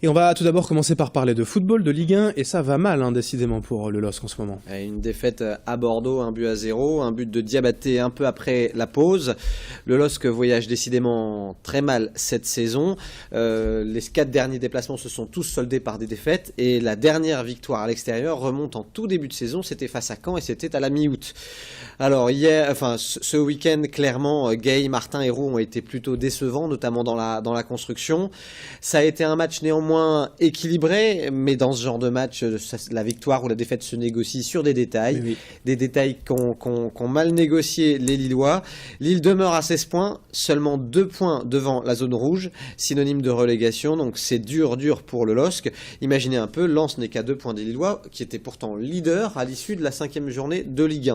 Et on va tout d'abord commencer par parler de football, de Ligue 1, et ça va mal, hein, décidément, pour le LOSC en ce moment. Une défaite à Bordeaux, 1-0, un but de Diabaté un peu après la pause. Le LOSC voyage décidément très mal cette saison. Les 4 derniers déplacements se sont tous soldés par des défaites, et la dernière victoire à l'extérieur remonte en tout début de saison, c'était face à Caen, et c'était à la mi-août. Alors ce week-end, clairement, Gay, Martin et Roux ont été plutôt décevants, notamment dans la construction. Ça a été un match néanmoins équilibré, mais dans ce genre de match, la victoire ou la défaite se négocie sur des détails, Oui. des détails qu'ont mal négocié les Lillois. Lille demeure à 16 points, seulement 2 points devant la zone rouge, synonyme de relégation, donc c'est dur pour le LOSC. Imaginez un peu, Lens n'est qu'à 2 points des Lillois, qui étaient pourtant leaders à l'issue de la 5e journée de Ligue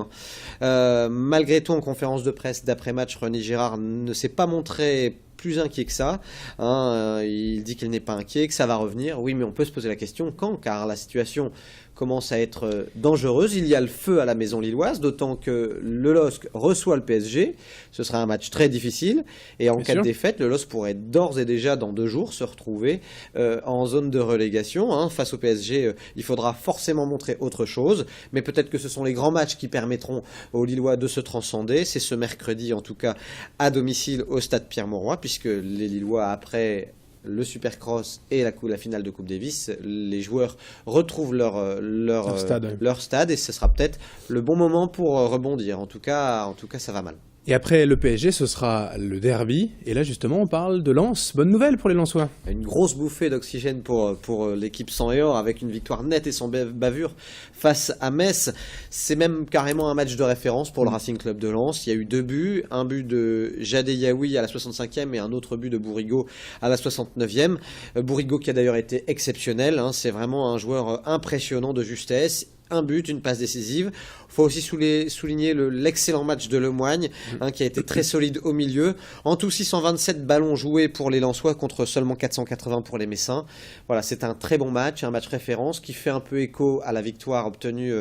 1. Malgré tout, en conférence de presse d'après-match, René Girard ne s'est pas montré plus inquiet que ça, il dit qu'il n'est pas inquiet, que ça va revenir. Oui, mais on peut se poser la question quand, car la situation commence à être dangereuse. Il y a le feu à la maison lilloise, d'autant que le LOSC reçoit le PSG. Ce sera un match très difficile, et en cas de défaite, le LOSC pourrait d'ores et déjà dans 2 jours se retrouver en zone de relégation. Face au PSG, il faudra forcément montrer autre chose, mais peut-être que ce sont les grands matchs qui permettront aux Lillois de se transcender. C'est ce mercredi, en tout cas, à domicile au stade Pierre-Mauroy, puisque les Lillois, après le Supercross et la finale de Coupe Davis, les joueurs retrouvent leur stade, et ce sera peut-être le bon moment pour rebondir. En tout cas, ça va mal. Et après le PSG, ce sera le derby. Et là, justement, on parle de Lens. Bonne nouvelle pour les Lensois. Une grosse bouffée d'oxygène pour l'équipe sang et or, avec une victoire nette et sans bavure face à Metz. C'est même carrément un match de référence pour le Racing Club de Lens. Il y a eu 2 buts. Un but de Jadé Yaoui à la 65e et un autre but de Bourigo à la 69e. Bourigo qui a d'ailleurs été exceptionnel. C'est vraiment un joueur impressionnant de justesse. Un but, une passe décisive. Il faut aussi souligner l'excellent match de Lemoigne, qui a été très solide au milieu. En tout, 627 ballons joués pour les Lensois contre seulement 480 pour les Messins. Voilà, c'est un très bon match, un match référence qui fait un peu écho à la victoire obtenue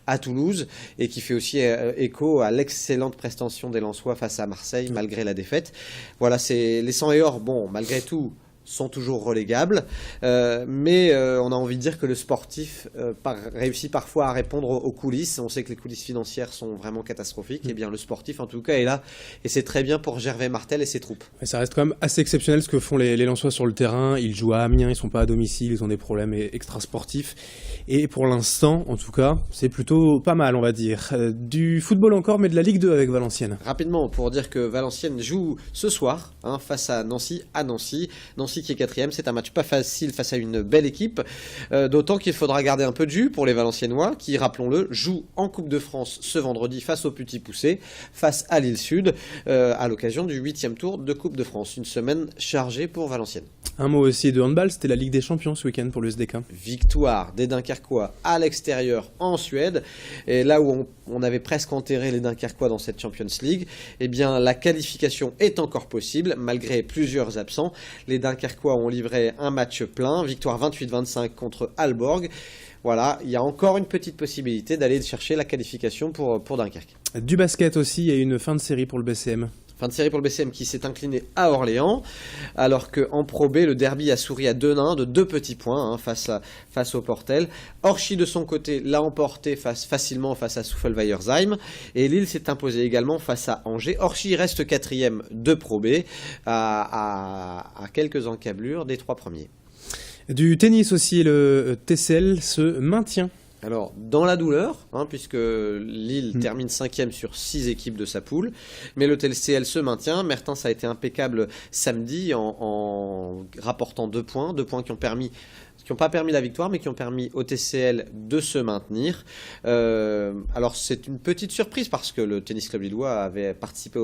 à Toulouse, et qui fait aussi écho à l'excellente prestation des Lensois face à Marseille malgré la défaite. Voilà, c'est les Sang et Or, bon, malgré tout, sont toujours relégables, mais on a envie de dire que le sportif réussit parfois à répondre aux coulisses. On sait que les coulisses financières sont vraiment catastrophiques, et bien le sportif en tout cas est là, et c'est très bien pour Gervais Martel et ses troupes. Et ça reste quand même assez exceptionnel ce que font les Lensois sur le terrain. Ils jouent à Amiens, ils sont pas à domicile, ils ont des problèmes extra-sportifs, et pour l'instant, en tout cas, c'est plutôt pas mal, on va dire. Du football encore, mais de la Ligue 2 avec Valenciennes. Rapidement, pour dire que Valenciennes joue ce soir face à Nancy, Nancy qui est 4e, c'est un match pas facile face à une belle équipe, d'autant qu'il faudra garder un peu de jus pour les Valenciennois, qui, rappelons-le, jouent en Coupe de France ce vendredi face au Petit Poussé, face à Lille Sud, à l'occasion du 8e tour de Coupe de France. Une semaine chargée pour Valenciennes. Un mot aussi de handball, c'était la Ligue des Champions ce week-end pour le SDK. Victoire des Dunkerquois à l'extérieur en Suède, et là où on avait presque enterré les Dunkerquois dans cette Champions League, eh bien la qualification est encore possible malgré plusieurs absents. Les Dunkerquois ont livré un match plein, victoire 28-25 contre Aalborg. Voilà, il y a encore une petite possibilité d'aller chercher la qualification pour Dunkerque. Du basket aussi, il y a une fin de série pour le BCM. Fin de série pour le BCM qui s'est incliné à Orléans, alors qu'en Pro B, le derby a souri à Denain de 2 petits points face au Portel. Orchy, de son côté, l'a emporté facilement face à Souffelweiersheim, et Lille s'est imposé également face à Angers. Orchy reste 4e de Pro B, à quelques encablures des 3 premiers. Du tennis aussi, le TCL se maintient. Alors, dans la douleur, puisque Lille termine 5e sur 6 équipes de sa poule, mais le TCL se maintient. Mertens a été impeccable samedi en rapportant 2 points qui n'ont pas permis la victoire, mais qui ont permis au TCL de se maintenir. Alors c'est une petite surprise, parce que le Tennis Club Lillois avait participé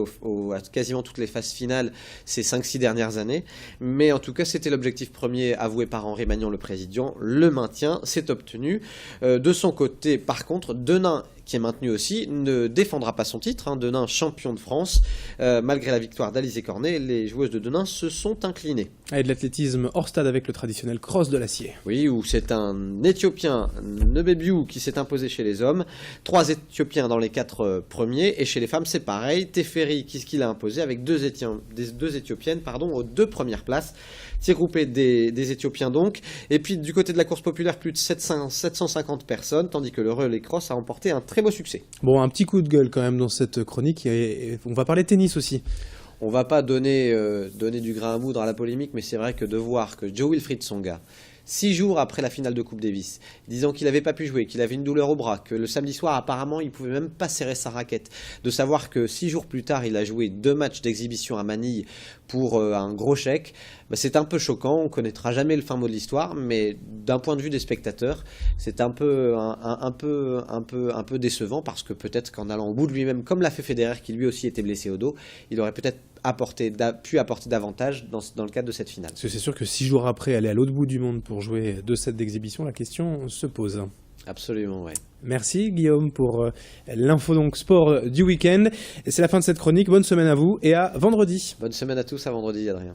à quasiment toutes les phases finales ces 5-6 dernières années, mais en tout cas c'était l'objectif premier avoué par Henri Magnan, le président. Le maintien s'est obtenu. De son côté, par contre, Denain, qui est maintenu aussi, ne défendra pas son titre. Denain champion de France. Malgré la victoire d'Alizé Cornet, les joueuses de Denain se sont inclinées. Et de l'athlétisme hors stade avec le traditionnel cross de l'acier. Oui, où c'est un Éthiopien, Nebebiou, qui s'est imposé chez les hommes. 3 Éthiopiens dans les 4 premiers. Et chez les femmes, c'est pareil. Teferi qui l'a imposé avec deux Éthiopiennes aux 2 premières places. Tir groupé des Éthiopiens donc. Et puis du côté de la course populaire, plus de 750 personnes, tandis que le relais cross a remporté un très beau succès. Bon, un petit coup de gueule quand même dans cette chronique. Et on va parler tennis aussi. On va pas donner du grain à moudre à la polémique, mais c'est vrai que de voir que Jo-Wilfried Tsonga, 6 jours après la finale de Coupe Davis, disant qu'il n'avait pas pu jouer, qu'il avait une douleur au bras, que le samedi soir apparemment il pouvait même pas serrer sa raquette, de savoir que 6 jours plus tard il a joué 2 matchs d'exhibition à Manille pour un gros chèque, c'est un peu choquant. On connaîtra jamais le fin mot de l'histoire, mais d'un point de vue des spectateurs, c'est un peu décevant, parce que peut-être qu'en allant au bout de lui-même, comme l'a fait Federer qui lui aussi était blessé au dos, il aurait peut-être pu apporter davantage dans le cadre de cette finale. Parce que c'est sûr que 6 jours après aller à l'autre bout du monde pour jouer 2 sets d'exhibition, la question se pose. Absolument, ouais. Merci Guillaume pour l'info donc sport du week-end. Et c'est la fin de cette chronique. Bonne semaine à vous et à vendredi. Bonne semaine à tous, à vendredi, Adrien.